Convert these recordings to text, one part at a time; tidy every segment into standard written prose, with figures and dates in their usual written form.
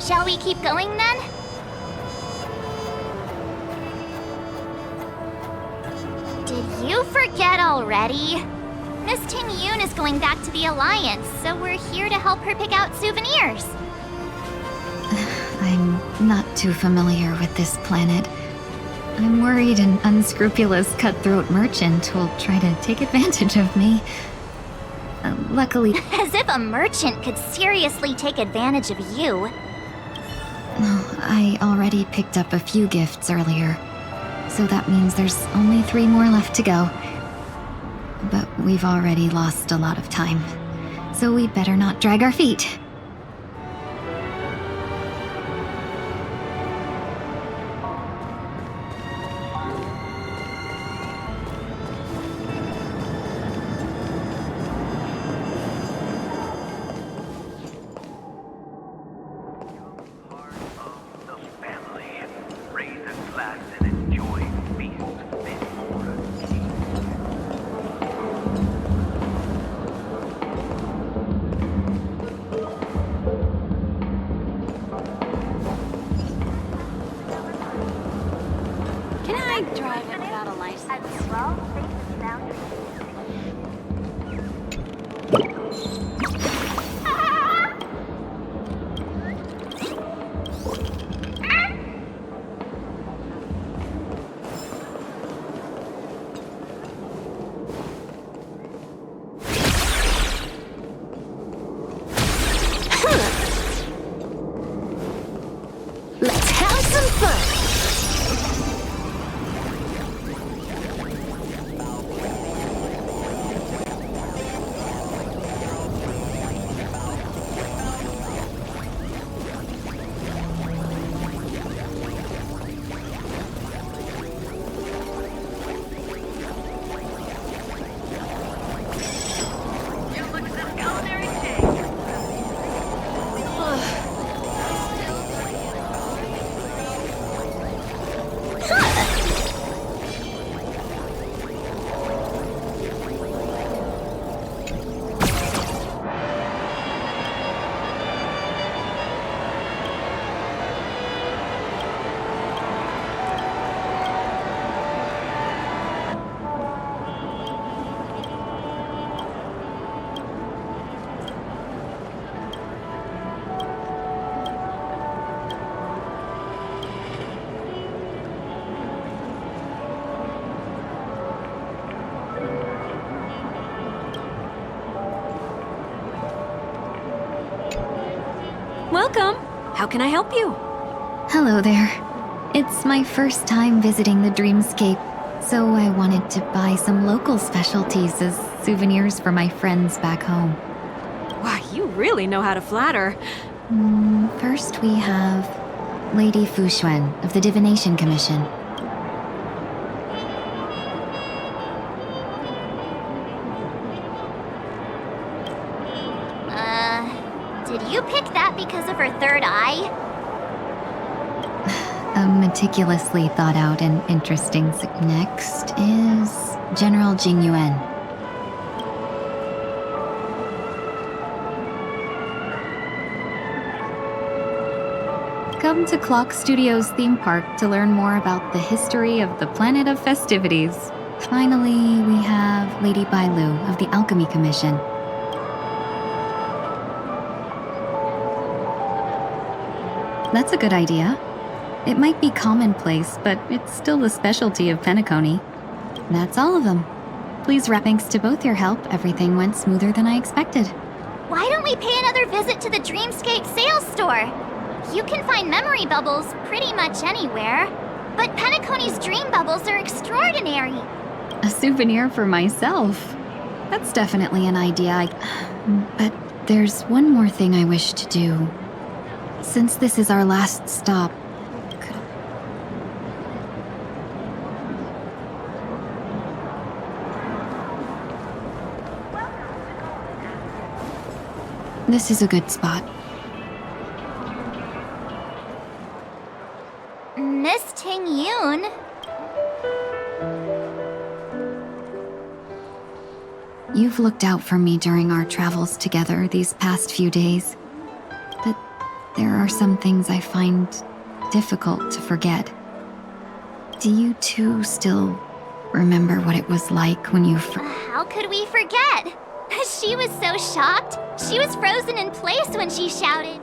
Shall we keep going then? Did you forget already? Miss Ting Yun is going back to the Alliance, so we're here to help her pick out souvenirs. I'm not too familiar with this planet. I'm worried an unscrupulous cutthroat merchant will try to take advantage of me. Luckily... As if a merchant could seriously take advantage of you. I already picked up a few gifts earlier, so that means there's only 3 more left to go. But we've already lost a lot of time, so we better not drag our feet. Welcome! How can I help you? Hello there. It's my first time visiting the Dreamscape, so I wanted to buy some local specialties as souvenirs for my friends back home. Wow, you really know how to flatter. First we have Lady Fuxuan of the Divination Commission. Did you pick that because of her third eye? Meticulously thought out and interesting. Next is General Jing Yuan. Come to Clock Studios theme park to learn more about the history of the Planet of Festivities. Finally, we have Lady Bailu of the Alchemy Commission. That's a good idea. It might be commonplace, but it's still the specialty of Penacony. That's all of them. Please wrap thanks to both your help. Everything went smoother than I expected. Why don't we pay another visit to the Dreamscape sales store? You can find memory bubbles pretty much anywhere, but Penacony's dream bubbles are extraordinary. A souvenir for myself. That's definitely an idea. But there's one more thing I wish to do. Since this is our last stop, this is a good spot. Miss Ting Yun? You've looked out for me during our travels together these past few days. But there are some things I find difficult to forget. Do you two still remember what it was like when you How could we forget? She was so shocked. She was frozen in place when she shouted.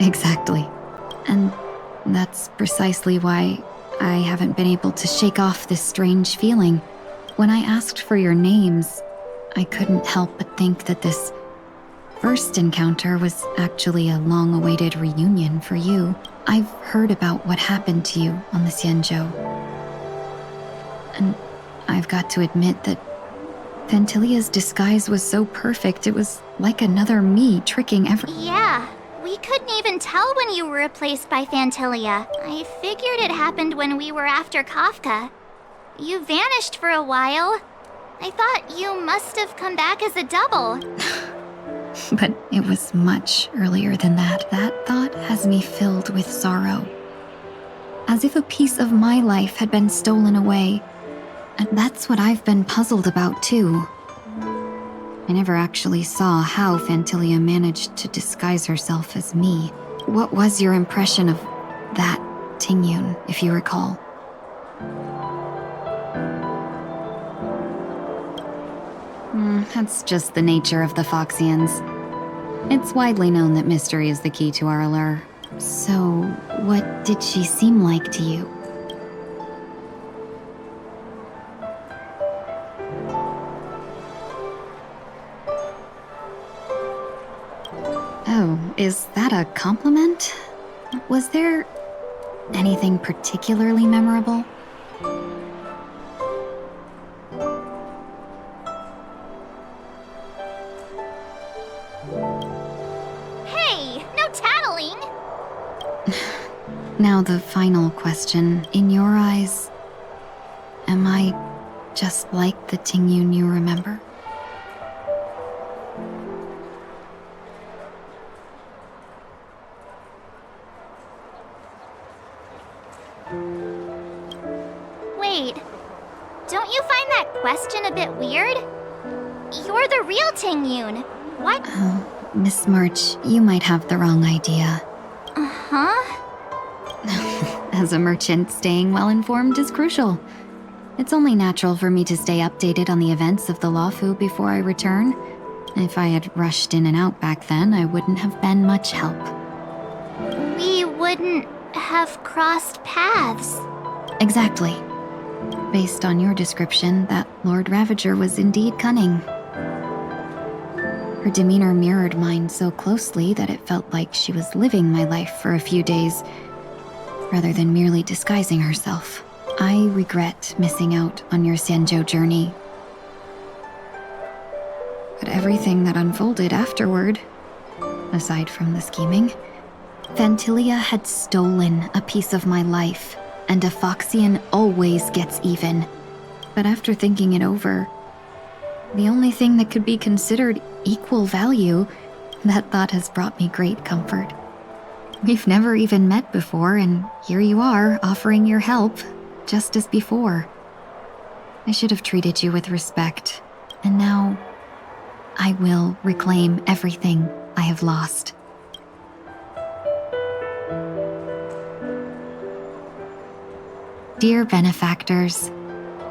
Exactly. And that's precisely why I haven't been able to shake off this strange feeling. When I asked for your names, I couldn't help but think that this first encounter was actually a long-awaited reunion for you. I've heard about what happened to you on the Xianzhou. And I've got to admit that Phantylia's disguise was so perfect, it was like another me tricking Yeah. We couldn't even tell when you were replaced by Phantylia. I figured it happened when we were after Kafka. You vanished for a while. I thought you must have come back as a double. But it was much earlier than that. That thought has me filled with sorrow. As if a piece of my life had been stolen away. And that's what I've been puzzled about too. I never actually saw how Phantylia managed to disguise herself as me. What was your impression of that Tingyun, if you recall? That's just the nature of the Foxians. It's widely known that mystery is the key to our allure. So, what did she seem like to you? Oh, is that a compliment? Was there anything particularly memorable? Hey, no tattling! Now the final question. In your eyes, am I just like the Tingyun you remember? Wait, don't you find that question a bit weird? You're the real Tingyun. What? Oh, Miss March, you might have the wrong idea. Uh-huh. As a merchant, staying well-informed is crucial. It's only natural for me to stay updated on the events of the Luofu before I return. If I had rushed in and out back then, I wouldn't have been much help. We wouldn't have crossed paths. Exactly. Based on your description, that Lord Ravager was indeed cunning. Her demeanor mirrored mine so closely that it felt like she was living my life for a few days, rather than merely disguising herself. I regret missing out on your Xianzhou journey. But everything that unfolded afterward, aside from the scheming, Phantylia had stolen a piece of my life, and a Foxian always gets even. But after thinking it over, the only thing that could be considered equal value, that thought has brought me great comfort. We've never even met before, and here you are, offering your help, just as before. I should have treated you with respect, and now I will reclaim everything I have lost. Dear benefactors,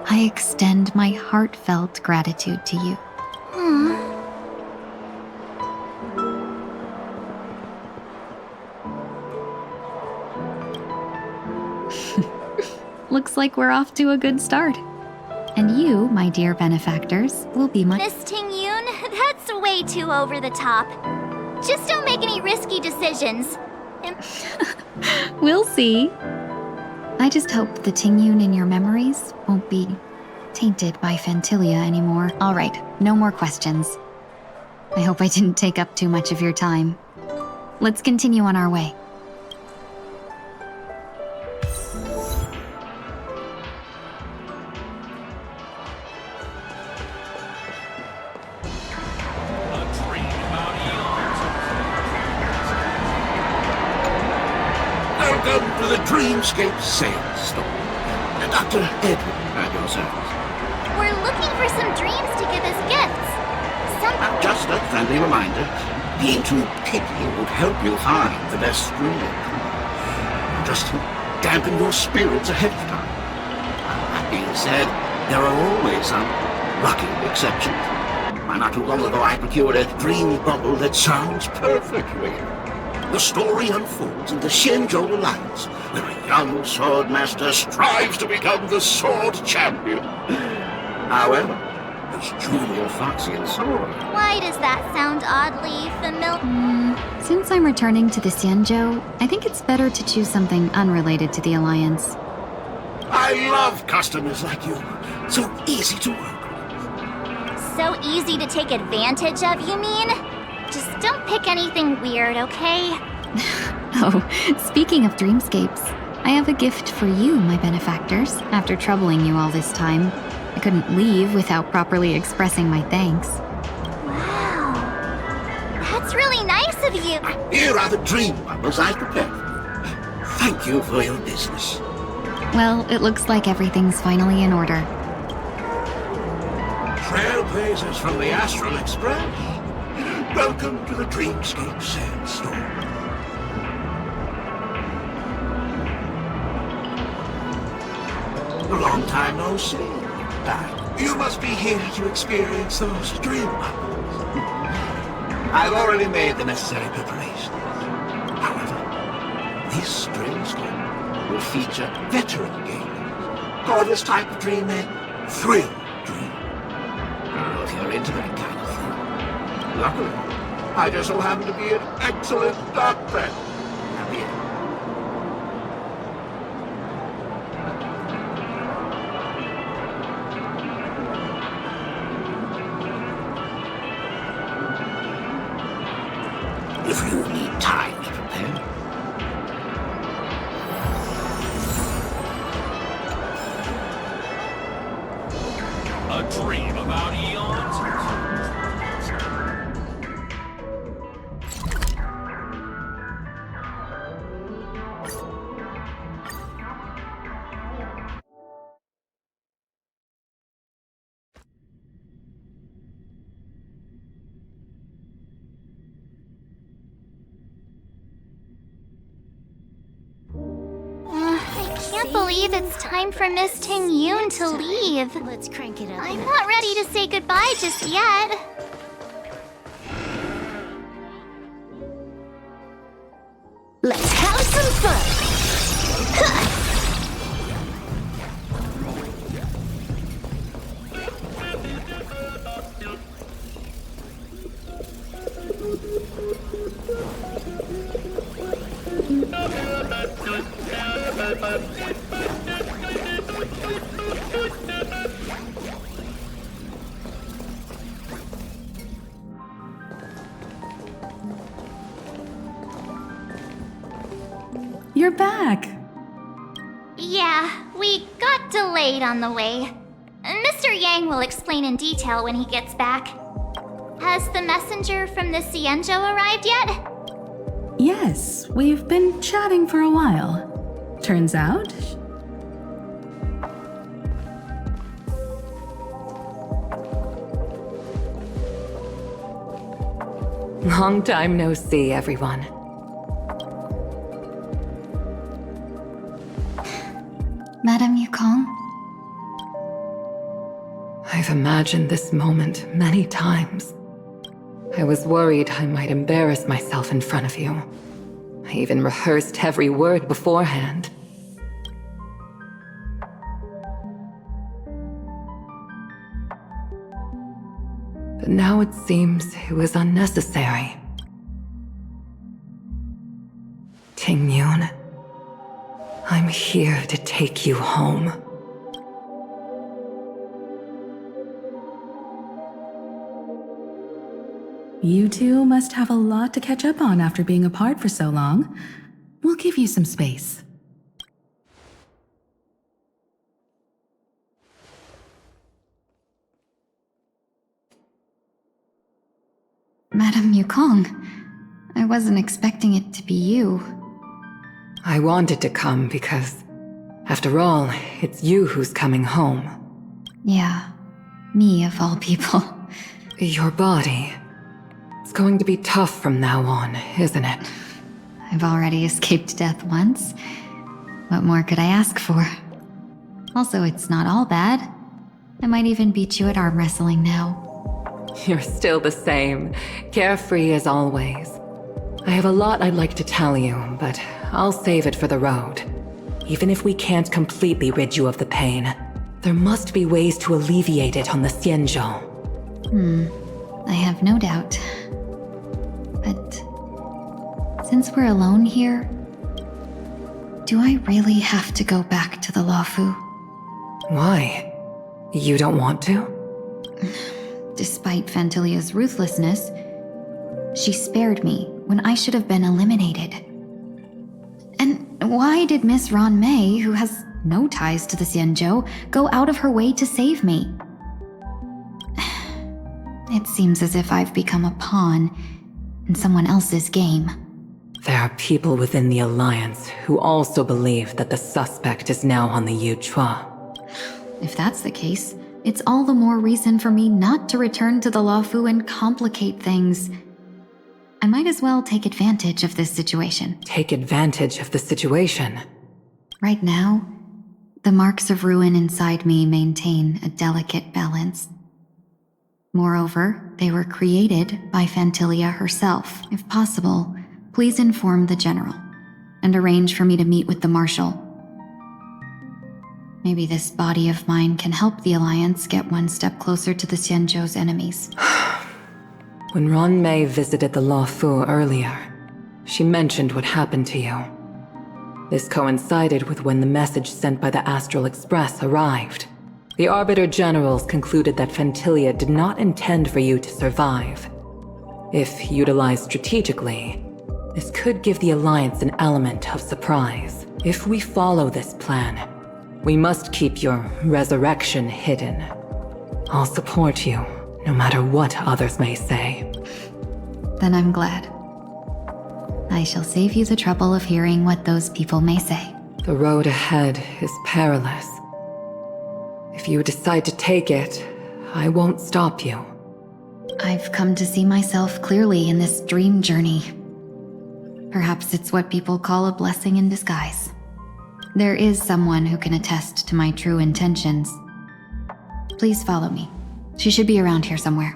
I extend my heartfelt gratitude to you. Looks like we're off to a good start. And you, my dear benefactors, will be my— Miss Tingyun, that's way too over the top. Just don't make any risky decisions. We'll see. I just hope the Tingyun in your memories won't be tainted by Phantylia anymore. All right, no more questions. I hope I didn't take up too much of your time. Let's continue on our way. Welcome to the Dreamscape Sales Store. Dr. Edwin at your service. We're looking for some dreams to give as gifts. Just a friendly reminder. Being too picky would help you find the best dream. Just to dampen your spirits ahead of time. That being said, there are always some lucky exceptions. Not too long ago I procured a dream bubble that sounds perfectly. The story unfolds in the Shenzhou Alliance, where a young swordmaster strives to become the sword champion. However, as Junior Foxy and Sora... Why does that sound oddly familiar? Since I'm returning to the Xianzhou, I think it's better to choose something unrelated to the Alliance. I love customers like you. So easy to work with. So easy to take advantage of, you mean? Just don't pick anything weird, okay? Oh, speaking of dreamscapes, I have a gift for you, my benefactors, after troubling you all this time. I couldn't leave without properly expressing my thanks. Wow. That's really nice of you. Here are the dream bubbles I prepared for you. Thank you for your business. Well, it looks like everything's finally in order. Trailblazers from the Astral Express. Welcome to the Dreamscape Sales Store. A long time no see. You must be here to experience those dream bubbles. I've already made the necessary preparations. However, this Dreamscape will feature veteran gamers. Call this type of dream a thrill dream. Oh, if you're into that kind of thing. Luckily, I just so happen to be an excellent doctor. Now here. If you need time to prepare. A dream about eons? I can't believe it's time for Miss Ting Yoon to leave. Let's crank it up. I'm not ready to say goodbye just yet. Let's have some fun! You're back. Yeah, we got delayed on the way. Mr. Yang will explain in detail when he gets back. Has the messenger from the Xianzhou arrived yet? Yes, we've been chatting for a while. Turns out... Long time no see, everyone. Madame Yukong? I've imagined this moment many times. I was worried I might embarrass myself in front of you. I even rehearsed every word beforehand. But now it seems it was unnecessary. Ting Yoon, I'm here to take you home. You two must have a lot to catch up on after being apart for so long. We'll give you some space. Madame Yukong, I wasn't expecting it to be you. I wanted to come because, after all, it's you who's coming home. Yeah, me of all people. Your body. It's going to be tough from now on, isn't it? I've already escaped death once. What more could I ask for? Also, it's not all bad. I might even beat you at arm wrestling now. You're still the same, carefree as always. I have a lot I'd like to tell you, but I'll save it for the road. Even if we can't completely rid you of the pain, there must be ways to alleviate it on the Xianzhou. I have no doubt. But since we're alone here, do I really have to go back to the Luofu? Why? You don't want to? Despite Fantilia's ruthlessness, she spared me when I should have been eliminated. And why did Miss Ron Mei, who has no ties to the Xianzhou, go out of her way to save me? It seems as if I've become a pawn in someone else's game. There are people within the Alliance who also believe that the suspect is now on the Yuchua. If that's the case, it's all the more reason for me not to return to the Luofu and complicate things. I might as well take advantage of this situation. Take advantage of the situation? Right now, the marks of ruin inside me maintain a delicate balance. Moreover, they were created by Fantilia herself. If possible, please inform the General and arrange for me to meet with the Marshal. Maybe this body of mine can help the Alliance get one step closer to the Xianzhou's enemies. When Ron Mei visited the Luofu earlier, she mentioned what happened to you. This coincided with when the message sent by the Astral Express arrived. The Arbiter Generals concluded that Fantilia did not intend for you to survive. If utilized strategically, this could give the Alliance an element of surprise. If we follow this plan, we must keep your resurrection hidden. I'll support you, no matter what others may say. Then I'm glad. I shall save you the trouble of hearing what those people may say. The road ahead is perilous. If you decide to take it, I won't stop you. I've come to see myself clearly in this dream journey. Perhaps it's what people call a blessing in disguise. There is someone who can attest to my true intentions. Please follow me. She should be around here somewhere.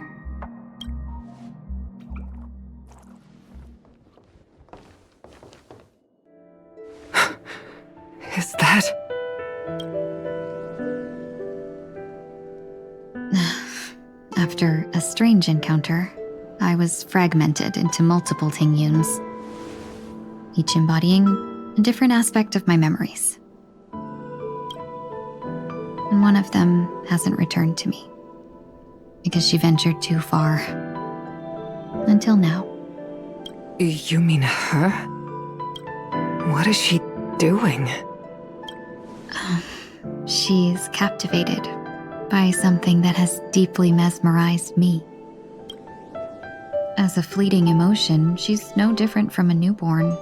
Is that... After a strange encounter, I was fragmented into multiple Tingyuns, each embodying a different aspect of my memories. And one of them hasn't returned to me, because she ventured too far. Until now. You mean her? What is she doing? She's captivated by something that has deeply mesmerized me. As a fleeting emotion, she's no different from a newborn.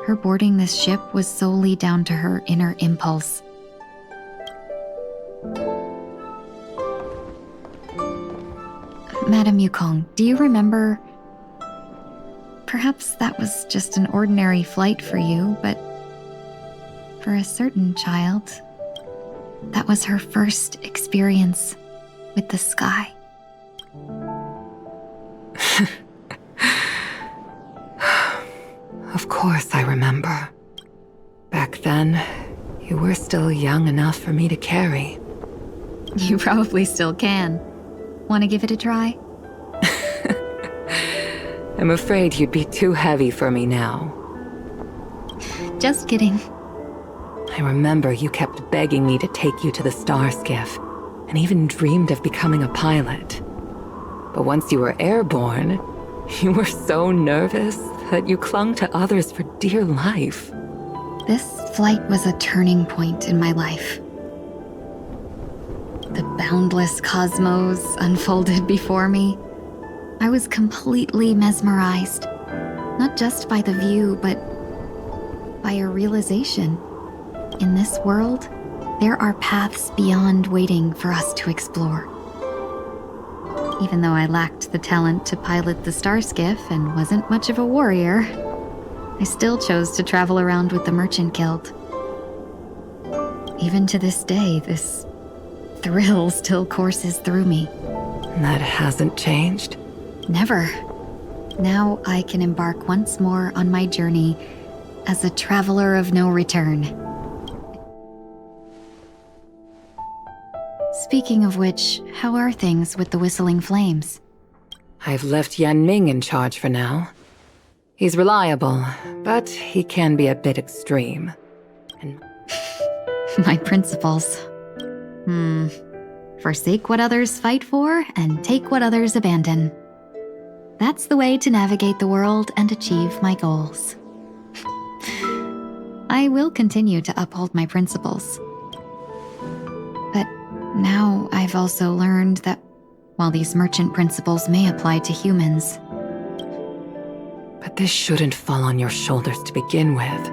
Her boarding this ship was solely down to her inner impulse. Madame Yukong, do you remember? Perhaps that was just an ordinary flight for you, but for a certain child, that was her first experience with the sky. Of course I remember. Back then, you were still young enough for me to carry. You probably still can. Want to give it a try? I'm afraid you'd be too heavy for me now. Just kidding. I remember you kept begging me to take you to the star skiff, and even dreamed of becoming a pilot. But once you were airborne, you were so nervous that you clung to others for dear life. This flight was a turning point in my life. The boundless cosmos unfolded before me. I was completely mesmerized, not just by the view, but by a realization. In this world, there are paths beyond waiting for us to explore. Even though I lacked the talent to pilot the star skiff and wasn't much of a warrior, I still chose to travel around with the Merchant Guild. Even to this day, this thrill still courses through me. That hasn't changed? Never. Now I can embark once more on my journey as a traveler of no return. Speaking of which, how are things with the Whistling Flames? I've left Yan Ming in charge for now. He's reliable, but he can be a bit extreme. And My principles. Forsake what others fight for and take what others abandon. That's the way to navigate the world and achieve my goals. I will continue to uphold my principles. But now I've also learned that while these merchant principles may apply to humans, But this shouldn't fall on your shoulders to begin with.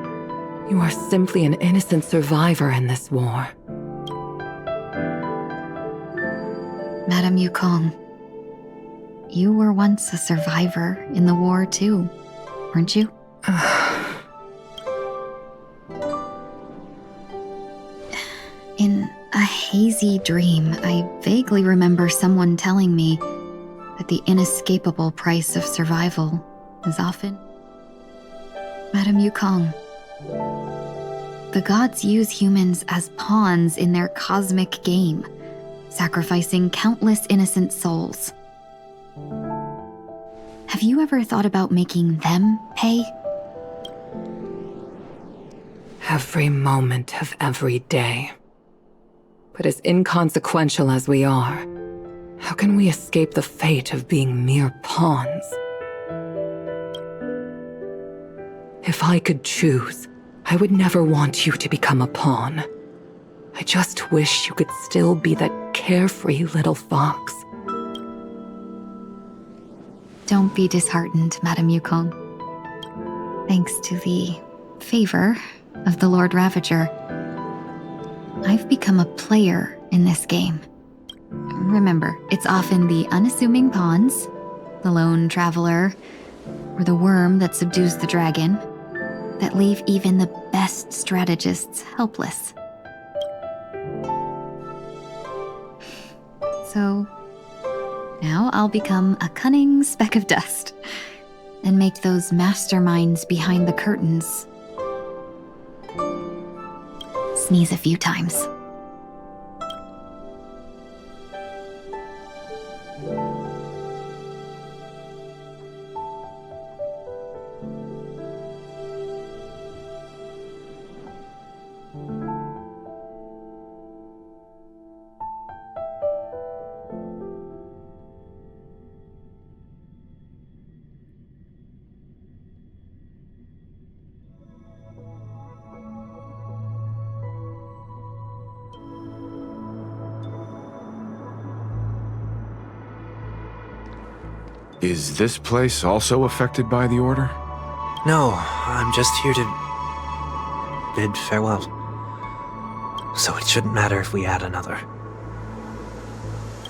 You are simply an innocent survivor in this war. Madame Yukong, you were once a survivor in the war too, weren't you? In a hazy dream, I vaguely remember someone telling me that the inescapable price of survival is often... Madame Yukong, the gods use humans as pawns in their cosmic game, sacrificing countless innocent souls. Have you ever thought about making them pay? Every moment of every day. But as inconsequential as we are, how can we escape the fate of being mere pawns? If I could choose, I would never want you to become a pawn. I just wish you could still be that carefree little fox. Don't be disheartened, Madame Yukong. Thanks to the favor of the Lord Ravager, I've become a player in this game. Remember, it's often the unassuming pawns, the lone traveler, or the worm that subdues the dragon, that leave even the best strategists helpless. So, now I'll become a cunning speck of dust and make those masterminds behind the curtains sneeze a few times. Is this place also affected by the Order? No, I'm just here to bid farewell. So it shouldn't matter if we add another.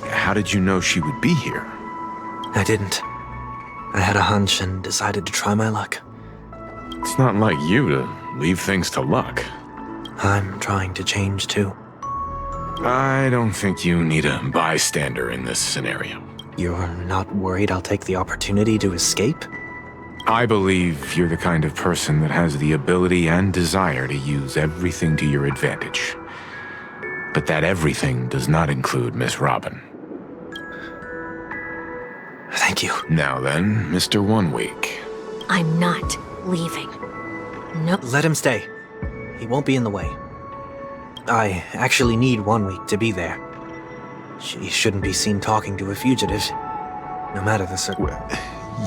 How did you know she would be here? I didn't. I had a hunch and decided to try my luck. It's not like you to leave things to luck. I'm trying to change too. I don't think you need a bystander in this scenario. You're not worried I'll take the opportunity to escape? I believe you're the kind of person that has the ability and desire to use everything to your advantage. But that everything does not include Miss Robin. Thank you. Now then, Mr. One Week. I'm not leaving. No. Let him stay. He won't be in the way. I actually need 1 week to be there. She shouldn't be seen talking to a fugitive, no matter the circumstance.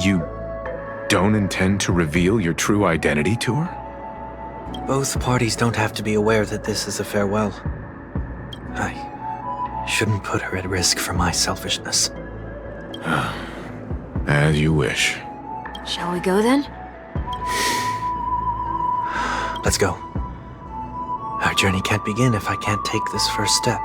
You don't intend to reveal your true identity to her? Both parties don't have to be aware that this is a farewell. I shouldn't put her at risk for my selfishness. As you wish. Shall we go then? Let's go. Our journey can't begin if I can't take this first step.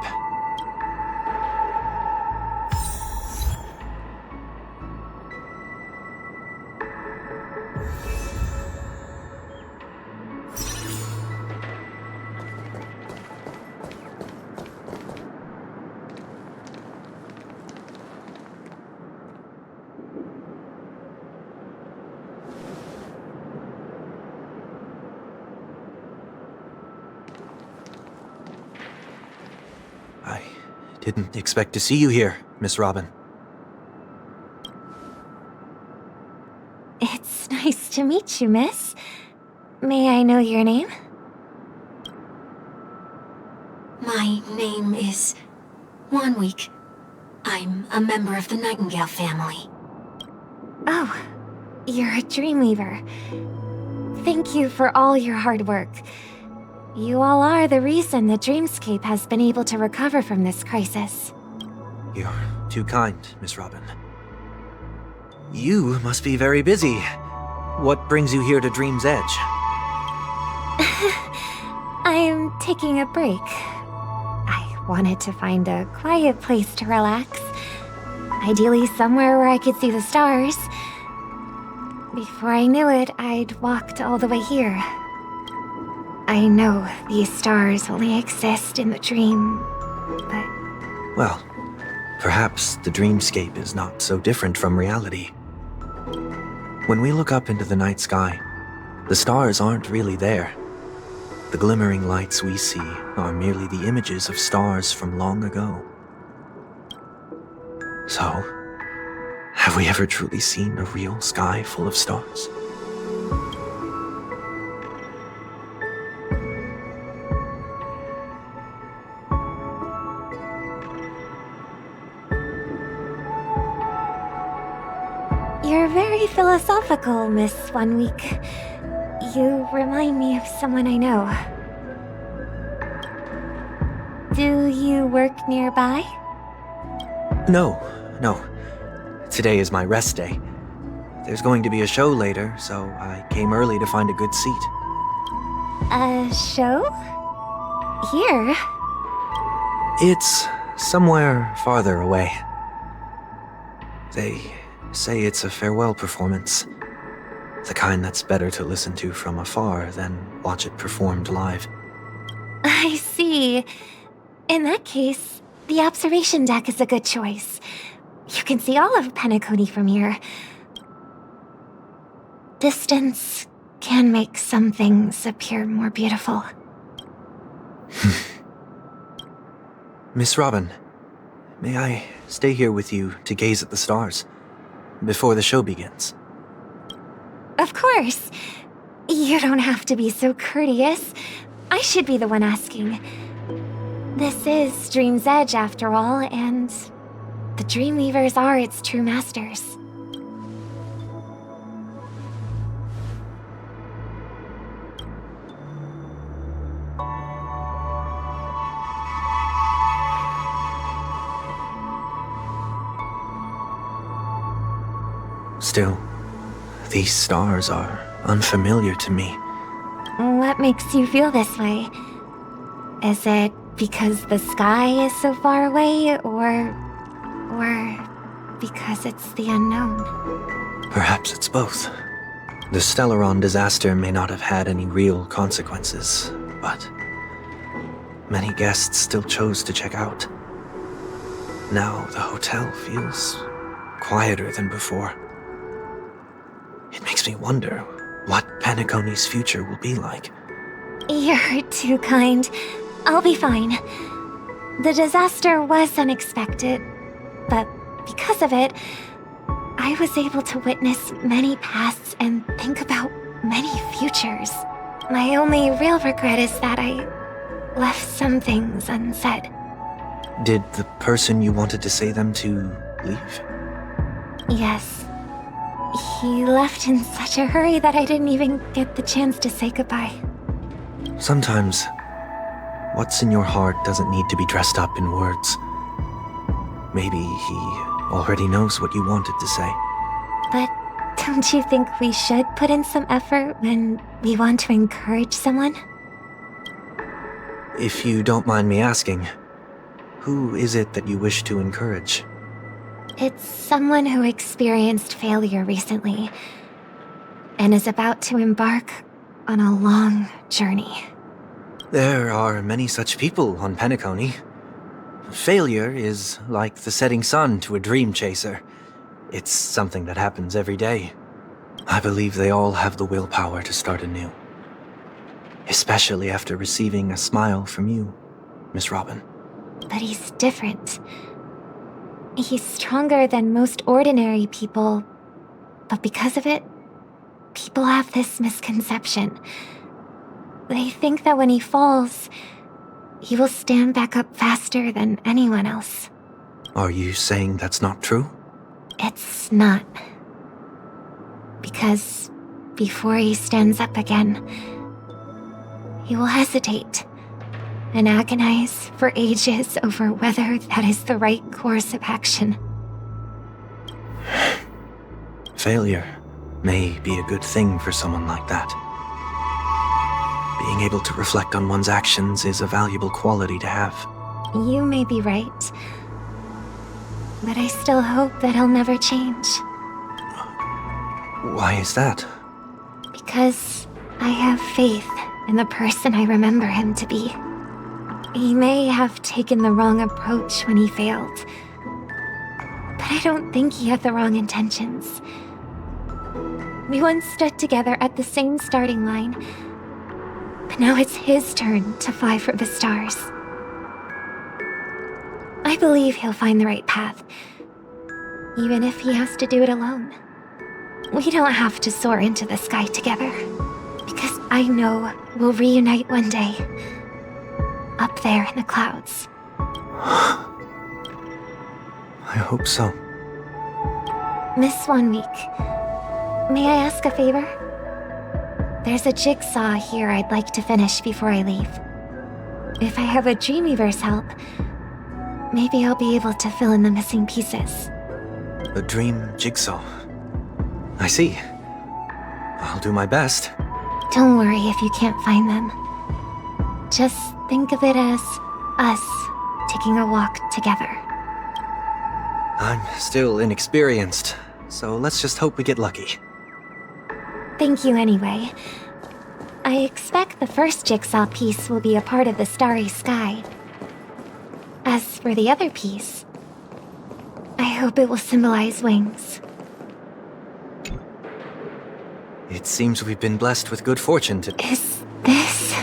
I didn't expect to see you here, Miss Robin. It's nice to meet you, miss. May I know your name? My name is 1 Week. I'm a member of the Nightingale family. Oh, you're a Dreamweaver. Thank you for all your hard work. You all are the reason the Dreamscape has been able to recover from this crisis. You're too kind, Miss Robin. You must be very busy. What brings you here to Dream's Edge? I'm taking a break. I wanted to find a quiet place to relax. Ideally somewhere where I could see the stars. Before I knew it, I'd walked all the way here. I know these stars only exist in the dream, but... Well, perhaps the dreamscape is not so different from reality. When we look up into the night sky, the stars aren't really there. The glimmering lights we see are merely the images of stars from long ago. So, have we ever truly seen a real sky full of stars? You're very philosophical, Miss 1 Week. You remind me of someone I know. Do you work nearby? No. Today is my rest day. There's going to be a show later, so I came early to find a good seat. A show? Here? It's somewhere farther away. They say it's a farewell performance. The kind that's better to listen to from afar than watch it performed live. I see. In that case, the observation deck is a good choice. You can see all of Penacony from here. Distance can make some things appear more beautiful. Miss Robin, may I stay here with you to gaze at the stars before the show begins? Of course. You don't have to be so courteous. I should be the one asking. This is Dream's Edge, after all, and the Dreamweavers are its true masters. Still, these stars are unfamiliar to me. What makes you feel this way? Is it because the sky is so far away, or because it's the unknown? Perhaps it's both. The Stellaron disaster may not have had any real consequences, but many guests still chose to check out. Now the hotel feels quieter than before. It makes me wonder what Penacony's future will be like. You're too kind. I'll be fine. The disaster was unexpected, but because of it, I was able to witness many pasts and think about many futures. My only real regret is that I left some things unsaid. Did the person you wanted to say them to leave? Yes. He left in such a hurry that I didn't even get the chance to say goodbye. Sometimes, what's in your heart doesn't need to be dressed up in words. Maybe he already knows what you wanted to say. But Don't you think we should put in some effort when we want to encourage someone? If you don't mind me asking, who is it that you wish to encourage? It's someone who experienced failure recently and is about to embark on a long journey. There are many such people on Penacony. Failure is like the setting sun to a dream chaser. It's something that happens every day. I believe they all have the willpower to start anew. Especially after receiving a smile from you, Miss Robin. But he's different. He's stronger than most ordinary people, but because of it, people have this misconception. They think that when he falls, he will stand back up faster than anyone else. Are you saying that's not true? It's not. Because before he stands up again, he will hesitate and agonize for ages over whether that is the right course of action. Failure may be a good thing for someone like that. Being able to reflect on one's actions is a valuable quality to have. You may be right, but I still hope that he'll never change. Why is that? Because I have faith in the person I remember him to be. He may have taken the wrong approach when he failed, but I don't think he had the wrong intentions. We once stood together at the same starting line, but now it's his turn to fly for the stars. I believe he'll find the right path, even if he has to do it alone. We don't have to soar into the sky together, because I know we'll reunite one day, up there in the clouds. I hope so. Miss 1 Week, may I ask a favor? There's a jigsaw here I'd like to finish before I leave. If I have a Dreamweaver's help, maybe I'll be able to fill in the missing pieces. A dream jigsaw. I see. I'll do my best. Don't worry if you can't find them. Just think of it as us taking a walk together. I'm still inexperienced, so let's just hope we get lucky. Thank you anyway. I expect the first jigsaw piece will be a part of the starry sky. As for the other piece, I hope it will symbolize wings. It seems we've been blessed with good fortune to— Is this...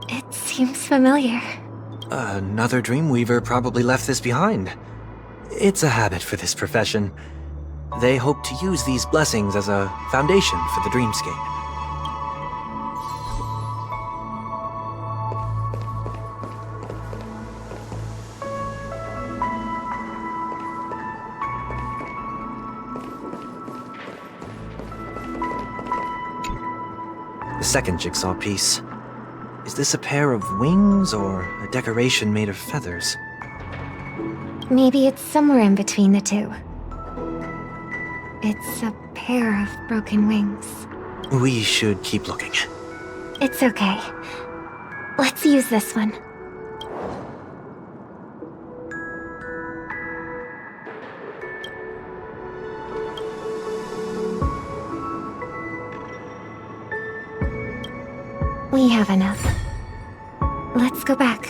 It seems familiar. Another Dreamweaver probably left this behind. It's a habit for this profession. They hope to use these blessings as a foundation for the dreamscape. The second jigsaw piece. Is this a pair of wings or a decoration made of feathers? Maybe it's somewhere in between the two. It's a pair of broken wings. We should keep looking. It's okay. Let's use this one. We have enough. Let's go back.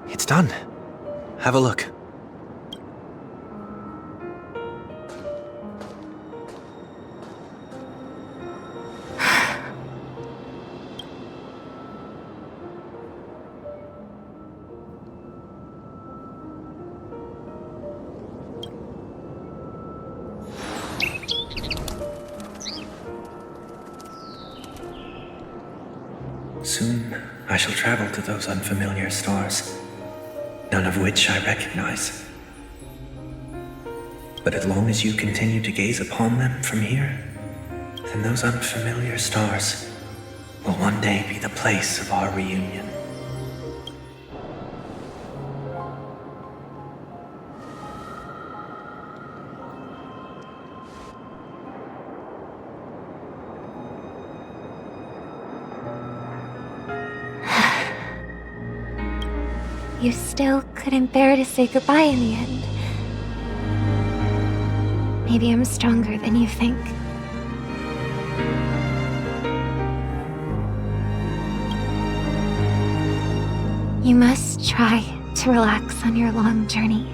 It's done. Have a look. Soon, I shall travel to those unfamiliar stars, none of which I recognize. But as long as you continue to gaze upon them from here, then those unfamiliar stars will one day be the place of our reunion. You still couldn't bear to say goodbye in the end. Maybe I'm stronger than you think. You must try to relax on your long journey.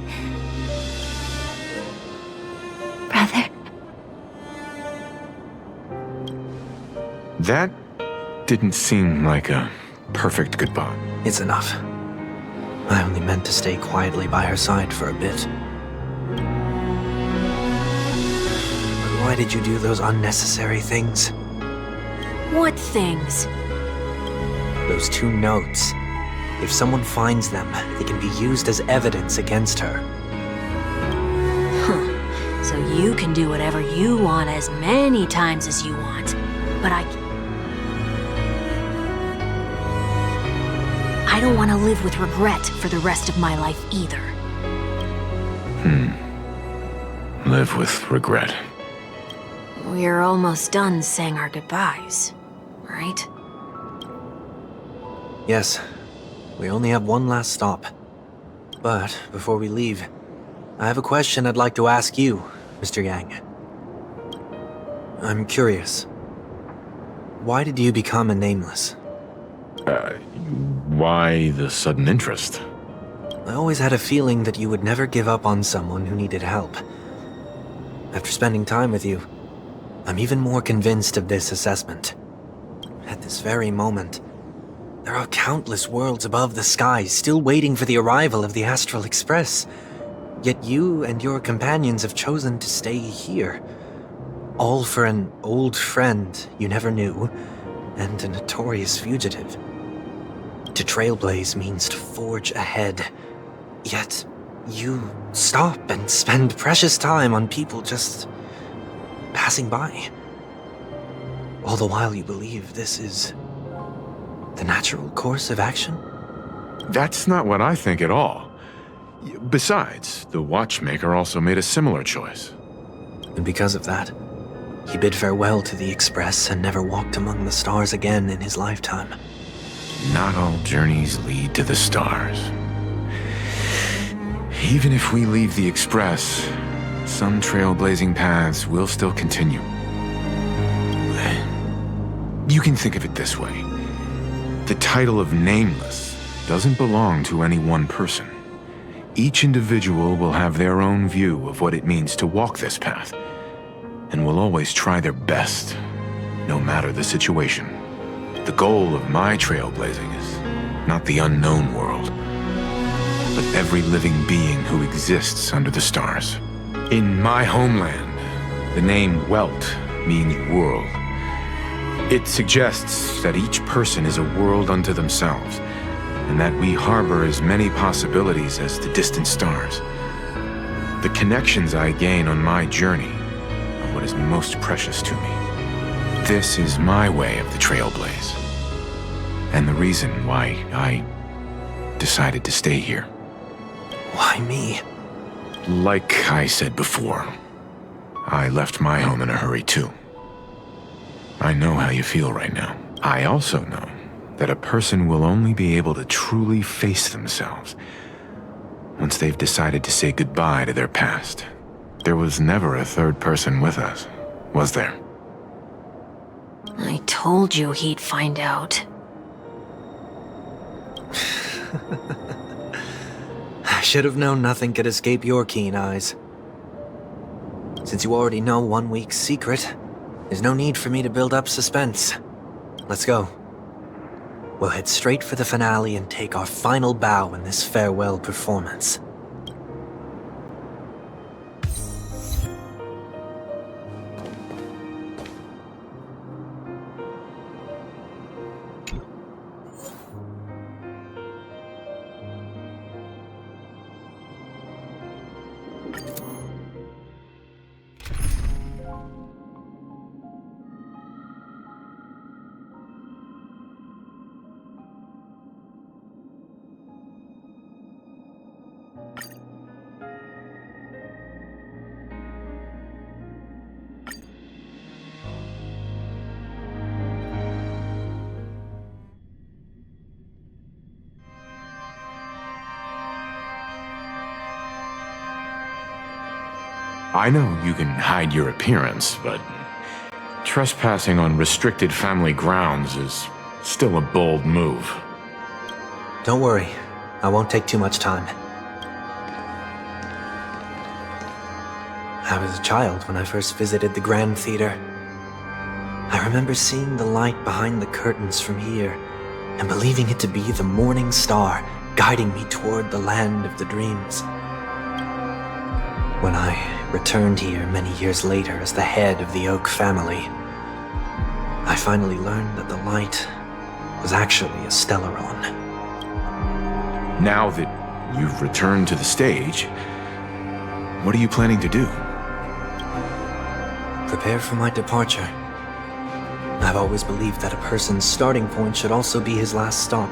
Brother. That didn't seem like a perfect goodbye. It's enough. I only meant to stay quietly by her side for a bit. But why did you do those unnecessary things? What things? Those 2 notes. If someone finds them, they can be used as evidence against her. Huh. So you can do whatever you want as many times as you want. But I don't want to live with regret for the rest of my life either. Live with regret. We're almost done saying our goodbyes, right? Yes. We only have one last stop. But before we leave, I have a question I'd like to ask you, Mr. Yang. I'm curious. Why did you become a nameless? Why the sudden interest? I always had a feeling that you would never give up on someone who needed help. After spending time with you, I'm even more convinced of this assessment. At this very moment, there are countless worlds above the sky still waiting for the arrival of the Astral Express. Yet you and your companions have chosen to stay here. All for an old friend you never knew, and a notorious fugitive. To trailblaze means to forge ahead. Yet, you stop and spend precious time on people just passing by. All the while you believe this is the natural course of action? That's not what I think at all. Besides, the watchmaker also made a similar choice. And because of that, he bid farewell to the Express and never walked among the stars again in his lifetime. Not all journeys lead to the stars. Even if we leave the Express, some trailblazing paths will still continue. You can think of it this way. The title of Nameless doesn't belong to any one person. Each individual will have their own view of what it means to walk this path, and will always try their best, no matter the situation. The goal of my trailblazing is not the unknown world, but every living being who exists under the stars. In my homeland, the name Welt means world. It suggests that each person is a world unto themselves, and that we harbor as many possibilities as the distant stars. The connections I gain on my journey are what is most precious to me. This is my way of the trailblaze, and the reason why I decided to stay here. Why me? Like I said before, I left my home in a hurry too. I know how you feel right now. I also know that a person will only be able to truly face themselves once they've decided to say goodbye to their past. There was never a third person with us, was there? I told you he'd find out. I should have known nothing could escape your keen eyes. Since you already know 1 week's secret, there's no need for me to build up suspense. Let's go. We'll head straight for the finale and take our final bow in this farewell performance. I know you can hide your appearance, but trespassing on restricted family grounds is still a bold move. Don't worry, I won't take too much time. I was a child when I first visited the Grand Theater. I remember seeing the light behind the curtains from here and believing it to be the morning star guiding me toward the land of the dreams. When I returned here many years later as the head of the Oak family, I finally learned that the light was actually a Stellaron. Now that you've returned to the stage, what are you planning to do? Prepare for my departure. I've always believed that a person's starting point should also be his last stop.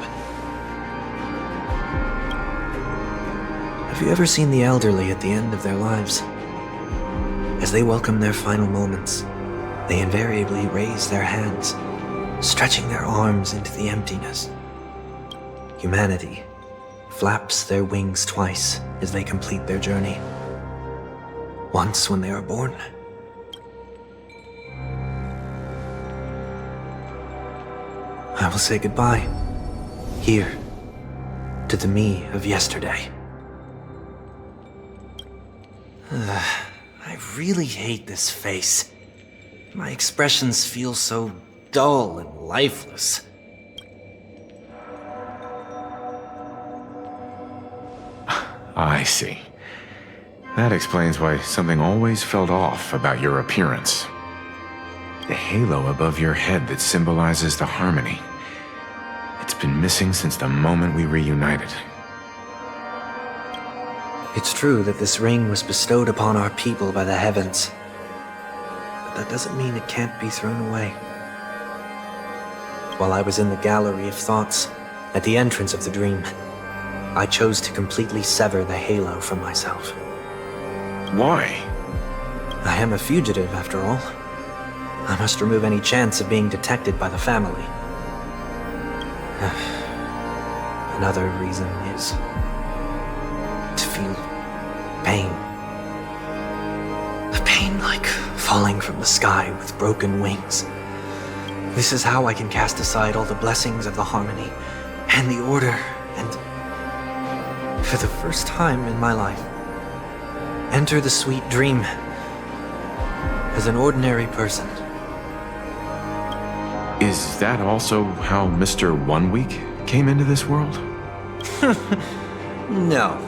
Have you ever seen the elderly at the end of their lives? As they welcome their final moments, they invariably raise their hands, stretching their arms into the emptiness. Humanity flaps their wings twice as they complete their journey. Once when they are born, I will say goodbye, here, to the me of yesterday. I really hate this face. My expressions feel so dull and lifeless. I see. That explains why something always felt off about your appearance. The halo above your head that symbolizes the harmony. It's been missing since the moment we reunited. It's true that this ring was bestowed upon our people by the heavens, but that doesn't mean it can't be thrown away. While I was in the gallery of thoughts, at the entrance of the dream, I chose to completely sever the halo from myself. Why? I am a fugitive, after all. I must remove any chance of being detected by the family. Another reason is to feel pain. A pain like falling from the sky with broken wings. This is how I can cast aside all the blessings of the harmony and the order and, for the first time in my life, enter the sweet dream as an ordinary person. Is that also how Mr. 1 Week came into this world? No.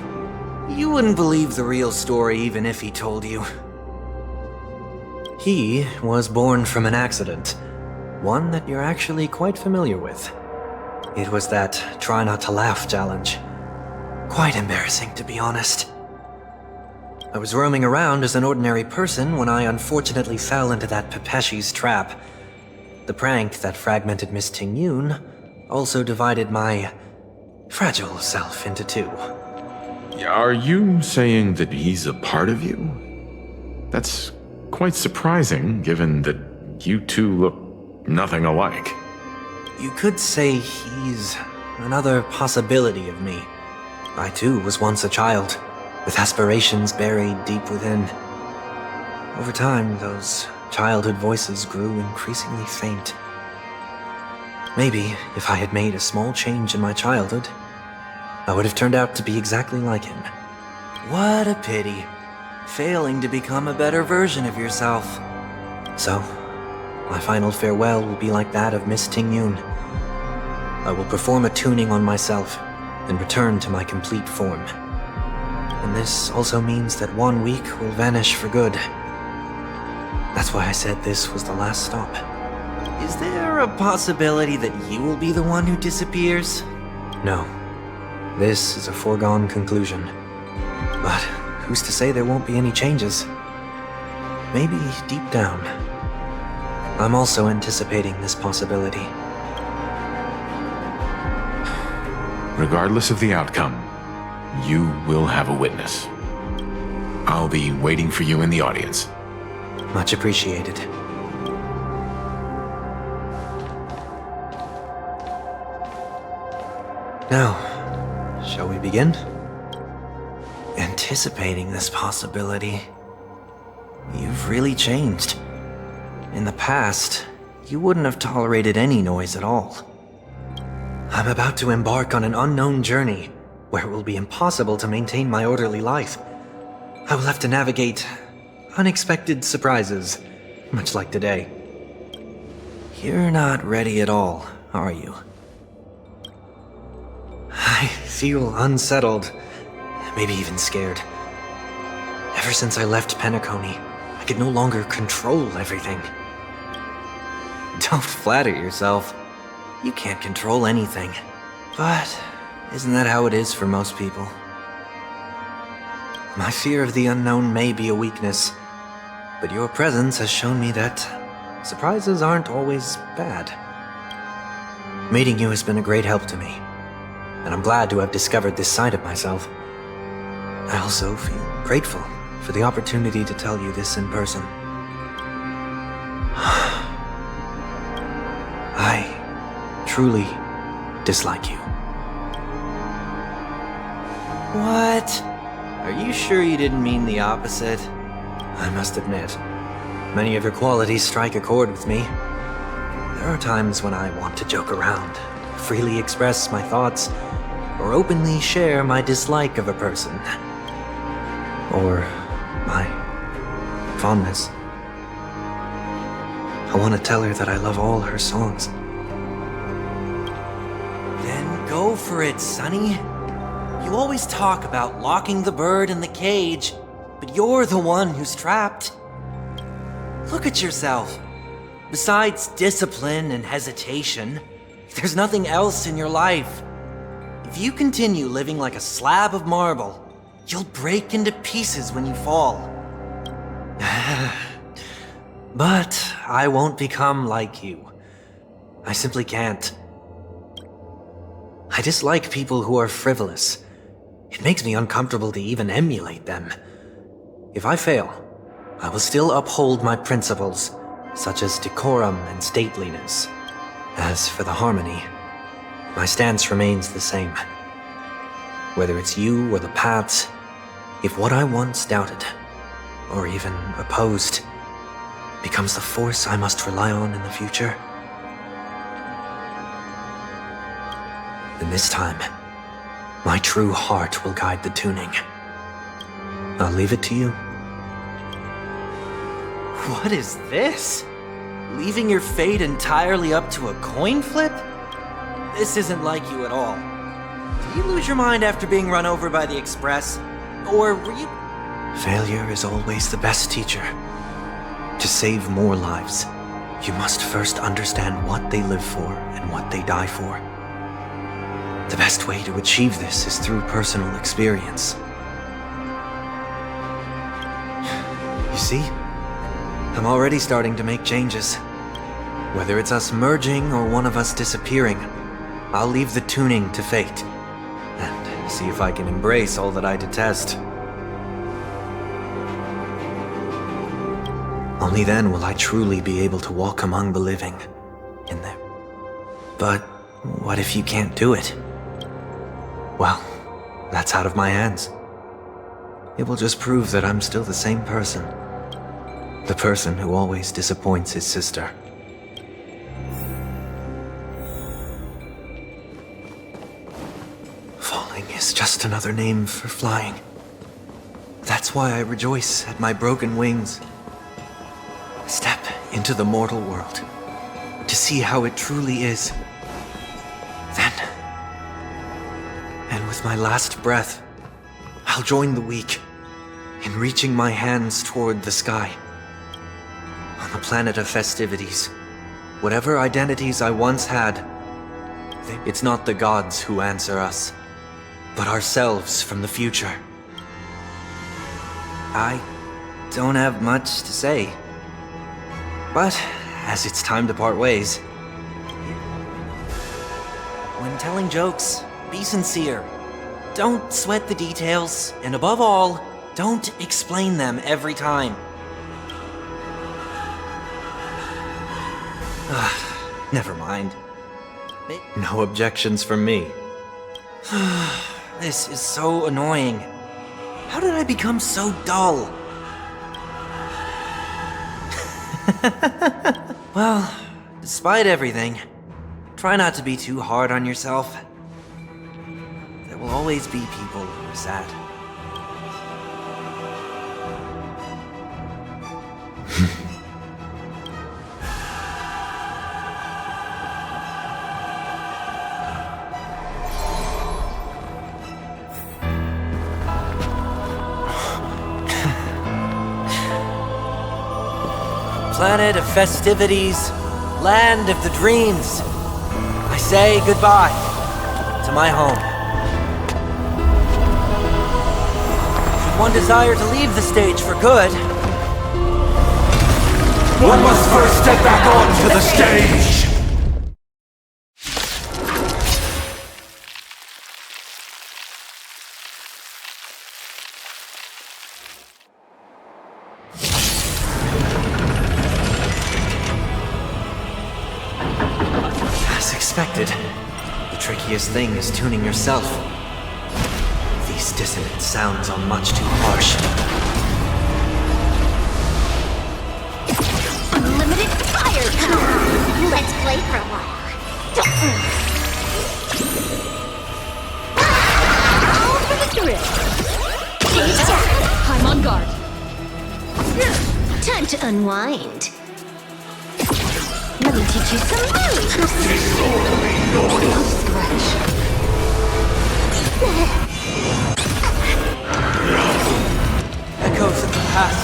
You wouldn't believe the real story even if he told you. He was born from an accident, one that you're actually quite familiar with. It was that try not to laugh challenge. Quite embarrassing, to be honest. I was roaming around as an ordinary person when I unfortunately fell into that Pepeshi's trap. The prank that fragmented Miss Ting-Yun also divided my fragile self into two. Are you saying that he's a part of you? That's quite surprising, given that you two look nothing alike. You could say he's another possibility of me. I too was once a child, with aspirations buried deep within. Over time, those childhood voices grew increasingly faint. Maybe if I had made a small change in my childhood, I would have turned out to be exactly like him. What a pity, failing to become a better version of yourself. So, my final farewell will be like that of Miss Ting-Yun. I will perform a tuning on myself and return to my complete form. And this also means that 1 week will vanish for good. That's why I said this was the last stop. Is there a possibility that you will be the one who disappears? No. This is a foregone conclusion. But who's to say there won't be any changes? Maybe deep down, I'm also anticipating this possibility. Regardless of the outcome, you will have a witness. I'll be waiting for you in the audience. Much appreciated. Now, shall we begin? Anticipating this possibility really changed. In the past, you wouldn't have tolerated any noise at all. I'm about to embark on an unknown journey where it will be impossible to maintain my orderly life. I will have to navigate unexpected surprises, much like today. You're not ready at all, are you? I feel unsettled, maybe even scared. Ever since I left Penacony, I could no longer control everything. Don't flatter yourself. You can't control anything. But isn't that how it is for most people? My fear of the unknown may be a weakness, but your presence has shown me that surprises aren't always bad. Meeting you has been a great help to me, and I'm glad to have discovered this side of myself. I also feel grateful for the opportunity to tell you this in person. I truly dislike you. What? Are you sure you didn't mean the opposite? I must admit, many of your qualities strike a chord with me. There are times when I want to joke around, freely express my thoughts, or openly share my dislike of a person. Or my fondness. I want to tell her that I love all her songs. Then go for it, Sonny. You always talk about locking the bird in the cage, but you're the one who's trapped. Look at yourself. Besides discipline and hesitation, there's nothing else in your life. If you continue living like a slab of marble, you'll break into pieces when you fall. But I won't become like you. I simply can't. I dislike people who are frivolous. It makes me uncomfortable to even emulate them. If I fail, I will still uphold my principles, such as decorum and stateliness. As for the harmony, my stance remains the same. Whether it's you or the paths, if what I once doubted, or even opposed, becomes the force I must rely on in the future, then this time, my true heart will guide the tuning. I'll leave it to you. What is this? Leaving your fate entirely up to a coin flip? This isn't like you at all. Did you lose your mind after being run over by the express? Or were you... Failure is always the best teacher. To save more lives, you must first understand what they live for and what they die for. The best way to achieve this is through personal experience. You see? I'm already starting to make changes. Whether it's us merging or one of us disappearing, I'll leave the tuning to fate, and see if I can embrace all that I detest. Only then will I truly be able to walk among the living in there. But what if you can't do it? Well, that's out of my hands. It will just prove that I'm still the same person. The person who always disappoints his sister. Falling is just another name for flying. That's why I rejoice at my broken wings. Step into the mortal world to see how it truly is. Then, and with my last breath, I'll join the weak in reaching my hands toward the sky. On the planet of festivities, whatever identities I once had, it's not the gods who answer us, but ourselves from the future. I don't have much to say. But, as it's time to part ways, when telling jokes, be sincere. Don't sweat the details, and above all, don't explain them every time. Never mind. No objections from me. This is so annoying. How did I become so dull? Well, despite everything, try not to be too hard on yourself. There will always be people who are sad. Planet of festivities, land of the dreams. I say goodbye to my home. Should one desire to leave the stage for good, One must first step back onto the stage! as expected, the trickiest thing is tuning yourself. These dissonant sounds are much too harsh. Unlimited firepower! Let's play for a while. All for the thrill! Stage down! I'm on guard. Time to unwind. Let me teach you some moves! I'll scratch. Echoes of the past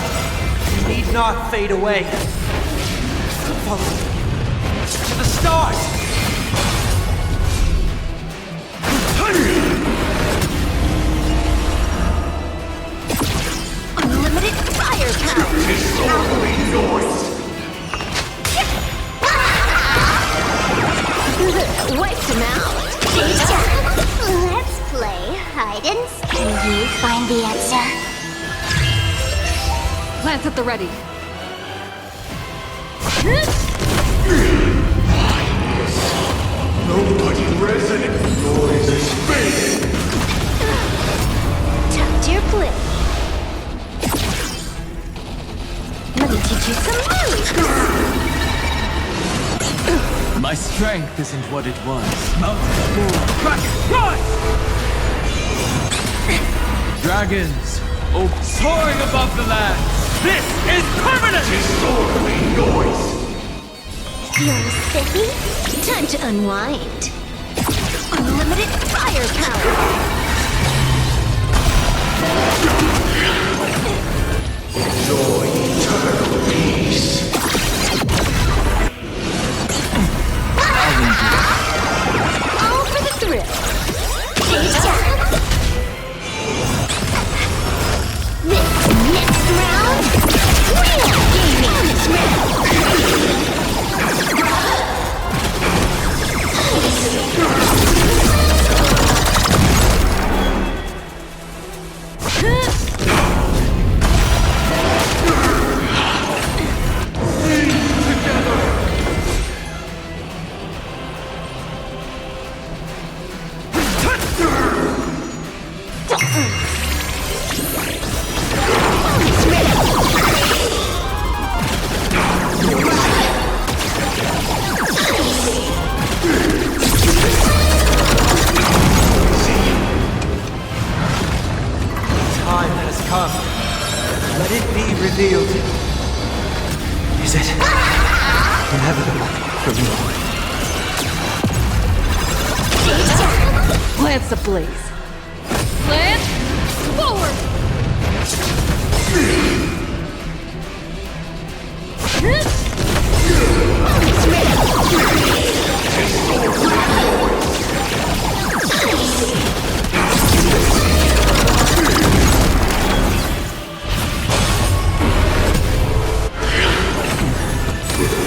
need not fade away. Follow me to the stars! Unlimited firepower! Wiped him out! Stage down! Let's play hide and seek. Can you find the answer? Plants at the ready. Nobody resonant noise is fading! Tuck to your plate. Let me teach you some moves! My strength isn't what it was. Mountains move, rockets rise! Dragons, oh, soaring above the land! This is permanent! Disorderly noise! You're sicky? Time to unwind. Unlimited firepower! Enjoy eternal peace! All for the thrill! Stage down! This next round, real gaming round! Time has come. Let it be revealed. Is it inevitable for me? Plants ablaze. Plant forward!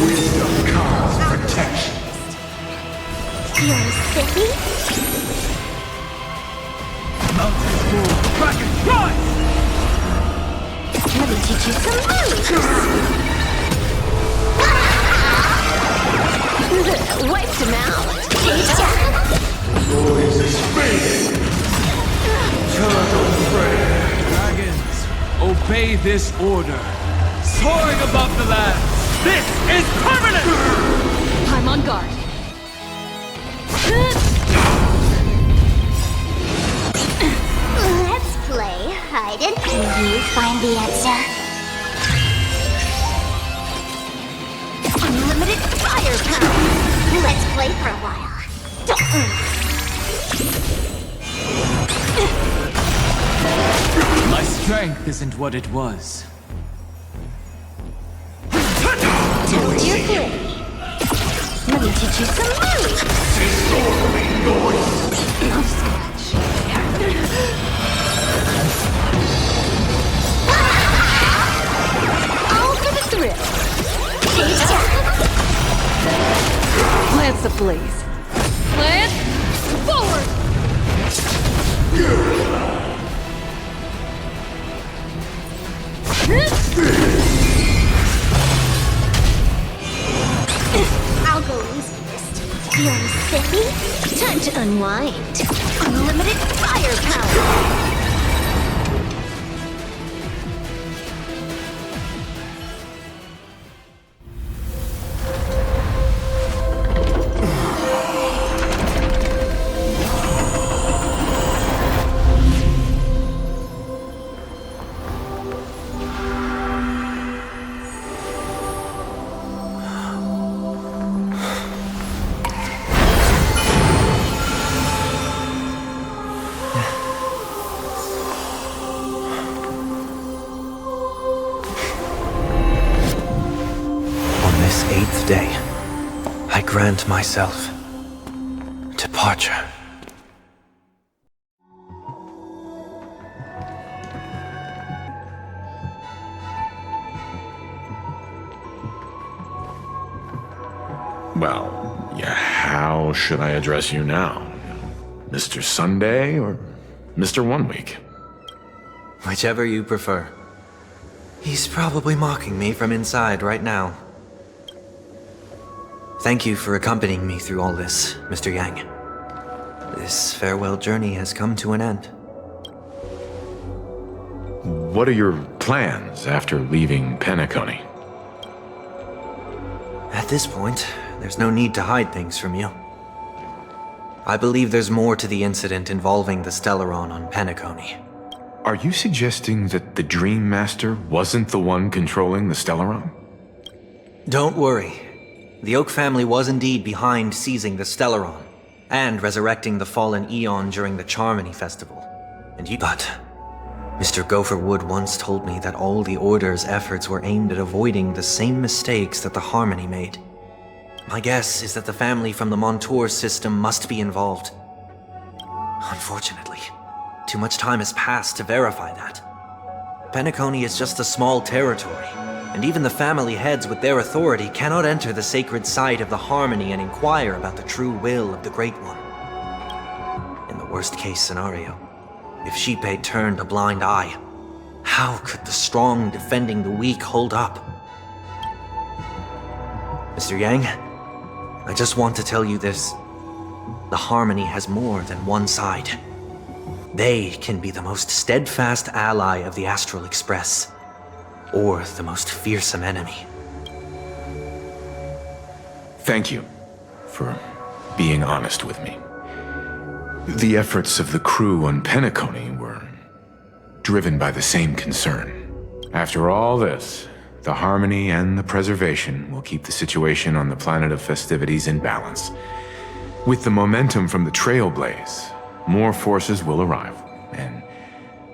Wisdom comes protection. You're sicky? Mountains move, rockets rise! Let me teach you some moves! Wiped him out! Stage down! Noise is fading. Eternal prayer. Dragons, obey this order. Soaring above the land, This is permanent! I'm on guard. Let's play hide and seek. You find the answer. Unlimited firepower. Let's play for a while. My strength isn't what it was. Told you play. Let me teach you some moves. I'll scratch. All for the thrill. Lance ablaze. Lance forward! I'll go easy this time. Feeling spiffy? Time to unwind. Unlimited firepower. Day, I grant myself departure. Well, yeah, how should I address you now? Mr. Sunday or Mr. One Week? Whichever you prefer. He's probably mocking me from inside right now. Thank you for accompanying me through all this, Mr. Yang. This farewell journey has come to an end. What are your plans after leaving Penacony? At this point, there's no need to hide things from you. I believe there's more to the incident involving the Stellaron on Penacony. Are you suggesting that the Dream Master wasn't the one controlling the Stellaron? Don't worry. The Oak family was indeed behind seizing the Stellaron, and resurrecting the fallen Eon during the Charmony Festival. But Mr. Gopherwood once told me that all the Order's efforts were aimed at avoiding the same mistakes that the Harmony made. My guess is that the family from the Montour system must be involved. Unfortunately, too much time has passed to verify that. Penacony is just a small territory, and even the family heads with their authority cannot enter the sacred site of the Harmony and inquire about the true will of the Great One. In the worst-case scenario, if Xipe turned a blind eye, how could the strong defending the weak hold up? Mr. Yang, I just want to tell you this. The Harmony has more than one side. They can be the most steadfast ally of the Astral Express, or the most fearsome enemy. Thank you for being honest with me. The efforts of the crew on Penacony were driven by the same concern. After all this, the Harmony and the Preservation will keep the situation on the planet of festivities in balance. With the momentum from the Trailblaze, more forces will arrive, and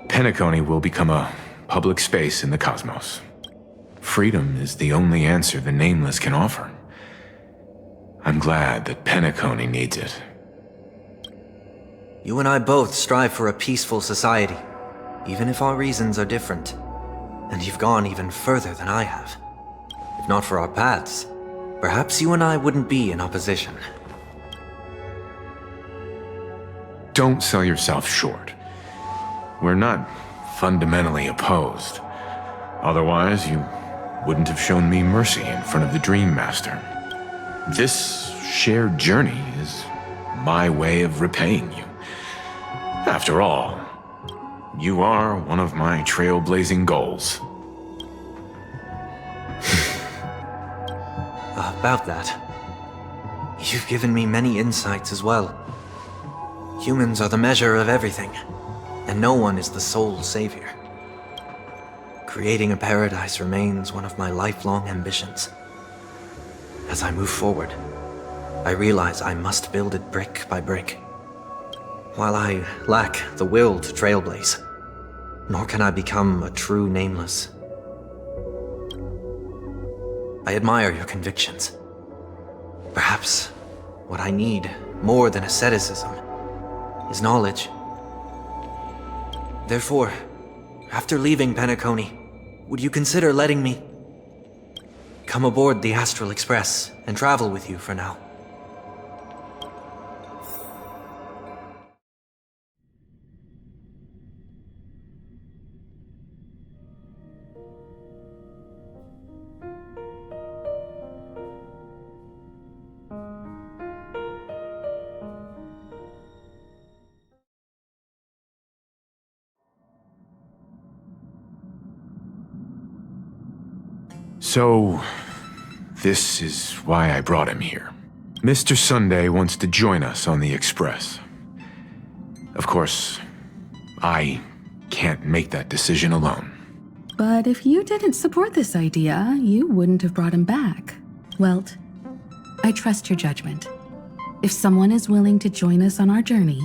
Penacony will become a public space in the cosmos. Freedom is the only answer the Nameless can offer. I'm glad that Penacony needs it. You and I both strive for a peaceful society, even if our reasons are different. And you've gone even further than I have. If not for our paths, perhaps you and I wouldn't be in opposition. Don't sell yourself short. We're not fundamentally opposed. Otherwise, you wouldn't have shown me mercy in front of the Dream Master. This shared journey is my way of repaying you. After all, you are one of my trailblazing goals. about that. You've given me many insights as well. Humans are the measure of everything, and no one is the sole savior. Creating a paradise remains one of my lifelong ambitions. As I move forward, I realize I must build it brick by brick. While I lack the will to trailblaze, nor can I become a true nameless. I admire your convictions. Perhaps what I need, more than asceticism, is knowledge. Therefore, after leaving Penacony, would you consider letting me come aboard the Astral Express and travel with you for now? So, this is why I brought him here. Mr. Sunday wants to join us on the Express. Of course, I can't make that decision alone. But if you didn't support this idea, you wouldn't have brought him back. Welt, I trust your judgment. If someone is willing to join us on our journey,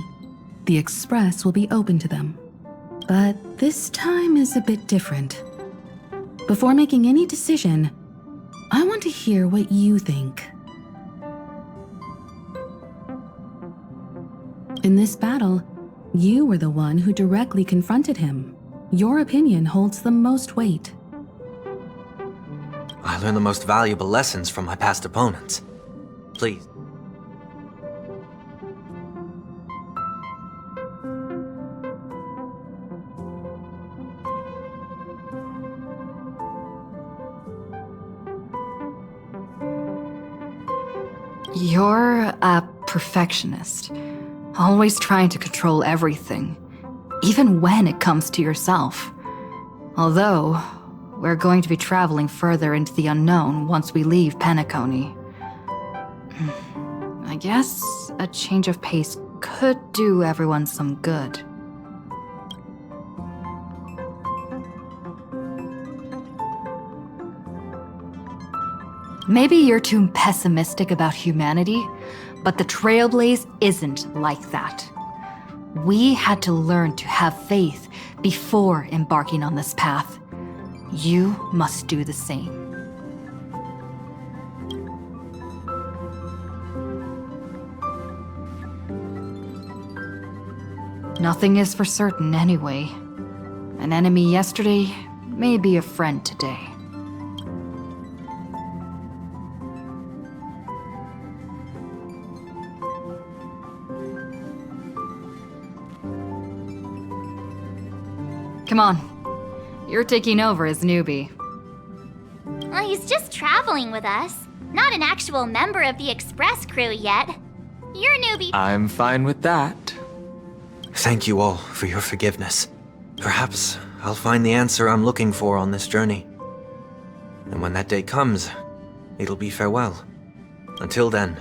the Express will be open to them. But this time is a bit different. Before making any decision, I want to hear what you think. In this battle, you were the one who directly confronted him. Your opinion holds the most weight. I learned the most valuable lessons from my past opponents. Please. You're a perfectionist, always trying to control everything, even when it comes to yourself. Although, we're going to be traveling further into the unknown once we leave Penacony. I guess a change of pace could do everyone some good. Maybe you're too pessimistic about humanity, but the Trailblaze isn't like that. We had to learn to have faith before embarking on this path. You must do the same. Nothing is for certain anyway. An enemy yesterday may be a friend today. Come on. You're taking over as newbie. Well, he's just traveling with us. Not an actual member of the Express crew yet. You're a newbie. I'm fine with that. Thank you all for your forgiveness. Perhaps I'll find the answer I'm looking for on this journey. And when that day comes, it'll be farewell. Until then,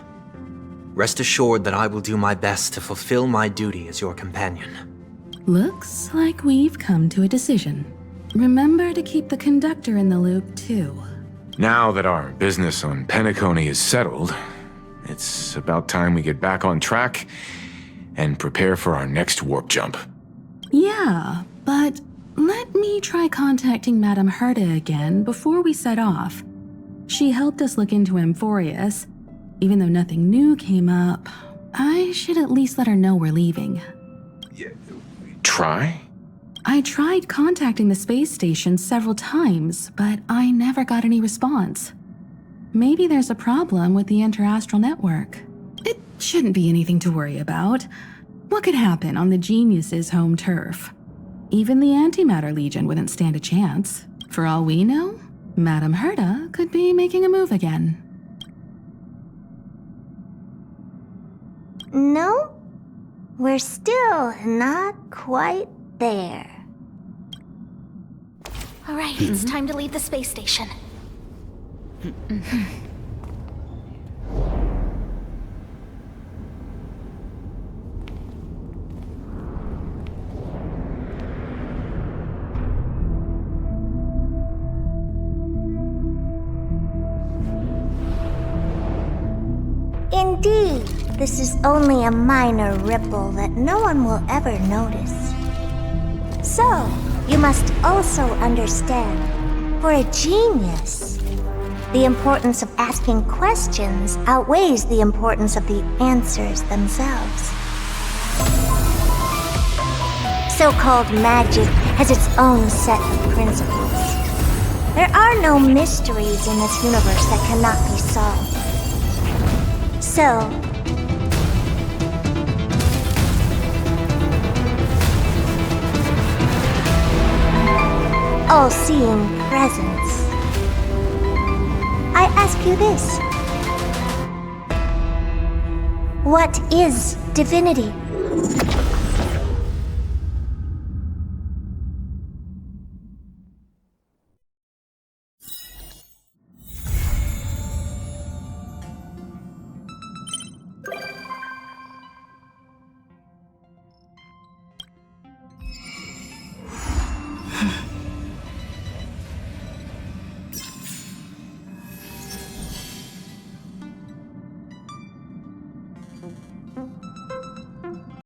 rest assured that I will do my best to fulfill my duty as your companion. Looks like we've come to a decision. Remember to keep the conductor in the loop, too. Now that our business on Penacony is settled, it's about time we get back on track and prepare for our next warp jump. Yeah, but let me try contacting Madame Herta again before we set off. She helped us look into Amphorius. Even though nothing new came up, I should at least let her know we're leaving. Try? I tried contacting the space station several times, but I never got any response. Maybe there's a problem with the interastral network. It shouldn't be anything to worry about. What could happen on the Genius's home turf? Even the Antimatter Legion wouldn't stand a chance. For all we know, Madame Herta could be making a move again. No, we're still not quite there. All right, it's time to leave the space station. Indeed, this is only a minor ripple that no one will ever notice. So, you must also understand, for a genius, the importance of asking questions outweighs the importance of the answers themselves. So-called magic has its own set of principles. There are no mysteries in this universe that cannot be solved. So, all-seeing presence, I ask you this. What is divinity?